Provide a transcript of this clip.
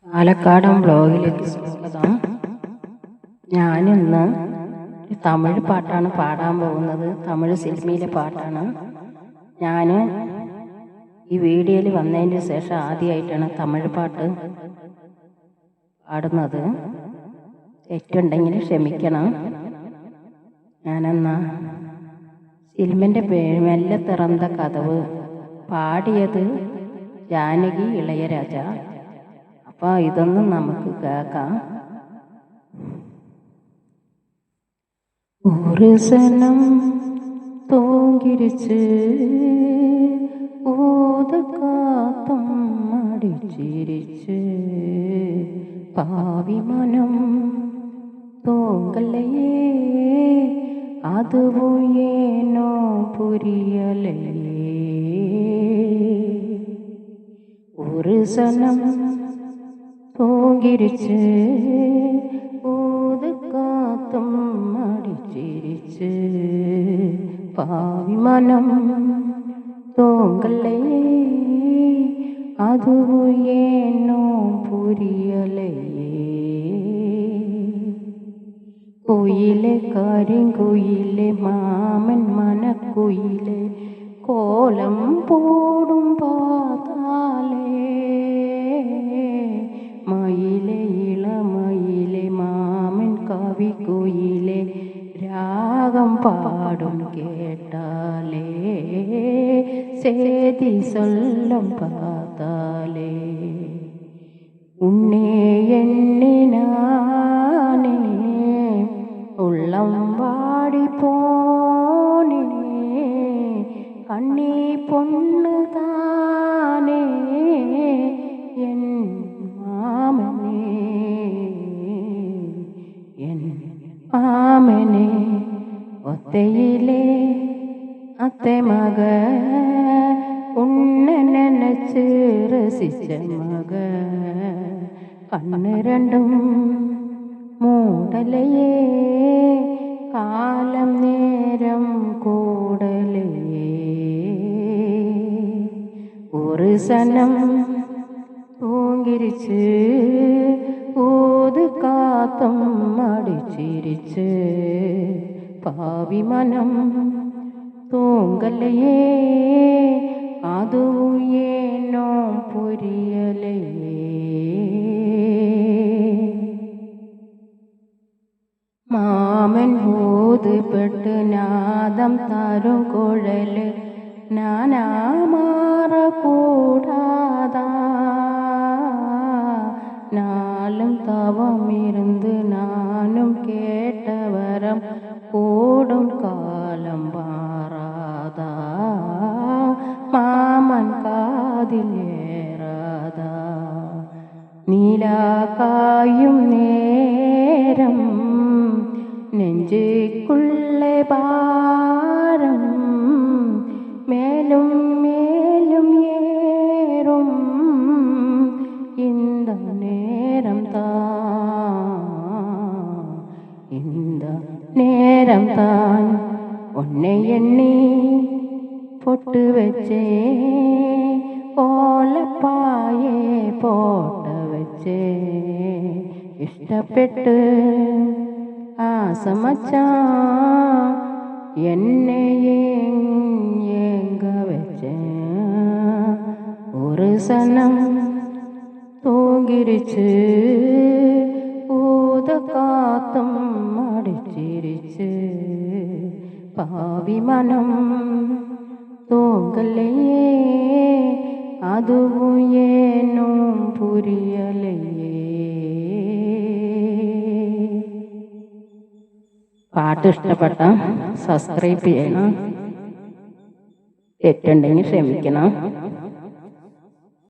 പാലക്കാടൻ ബ്ലോഗിലേക്ക് സ്വാഗതം. ഞാനിന്ന് തമിഴ് പാട്ടാണ് പാടാൻ പോകുന്നത്. തമിഴ് സിനിമയിലെ പാട്ടാണ്. ഞാൻ ഈ വീഡിയോയിൽ വന്നതിന് ശേഷം ആദ്യമായിട്ടാണ് തമിഴ് പാട്ട് പാടുന്നത്. തെറ്റുണ്ടെങ്കിൽ ക്ഷമിക്കണം. ഞാനെന്നാ സിനിമൻ്റെ പേര് മെല്ലെ തിറന്ന കഥവ്, പാടിയത് ജാനകി ഇളയരാജ. അപ്പോൾ ഇതൊന്നും നമുക്ക് കേൾക്കാം. ഒരു സനം തൂങ്ങിരിച്ച് ഊതക്കാത്തം അടിച്ചിരിച്ച് പാവി മനം തോങ്കലയേ അതുவும் ஏனோ புரியலையே. ஒரு சனம் தூங்கிருச்சு ஊது காத்தும் அடிச்சிருச்சு பாவி மனம் தோங்கலையே அதுவும் ஏனோ புரியலையே. കുയിലെ കരിങ്കുയിലെ മാമൻ മനക്കുയിലെ കോലം പോടും പാതാലേ മയിലെ ഇളമയിലെ മാമൻ കവിക്കുയിലെ രാഗം പാടും കേട്ടാലേ சேதி சொல்லும் பார்த்தாலே உன்னே எண்ணினானே உள்ளம் வாடி போனே கண்ணி பொண்ணு தானே என் மாமனே என் மாமனே ஒத்தையிலே அத்தை மக உன்னை நினைச்சு ரசிச்ச மக கண்ணு ரெண்டும் மூடலையே காலம் நேரம் கூடலையே. ஒரு சனம் தூங்கிருச்சு ஊது காத்தும் அடிச்சிருச்சு பாவி மனம் தூங்கலையே அதுவும் ஏனோ புரியலையே. മാമൻ ഊതുപെട്ട് നാദം തരും കുഴല് നാനാമാറകൂടാതാ നാലും തവമിരുന്ന് നാനും കേട്ടവരം കൂടും കാലം മാറാതാ മാമൻ കാതിലേറാതാ നീലാകായും നേരം നെഞ്ചുക്കുള്ളെ ഭാരം മേലും മേലും ഏറും இந்த நேரம் தான் உன்னை எண்ணி பொட்டு வச்சே ஓலப்பாயே போட்ட வச்சே ഇഷ്ടപ്പെട്ട് ആസമച്ചാൻ എന്നെ ഏങ്ക വെച്ച് ഒരു സനം തൂങ്ങിരിച്ച് ഊതക്കാത്തും അടിച്ചിരിച്ച് പാവി മനം തോങ്കലയേ അതുവും ഏനോ പുരിയലയേ. പാട്ട് ഇഷ്ടപ്പെട്ട സബ്സ്ക്രൈബ് ചെയ്യണം. തെറ്റുണ്ടെങ്കിൽ ക്ഷമിക്കണം.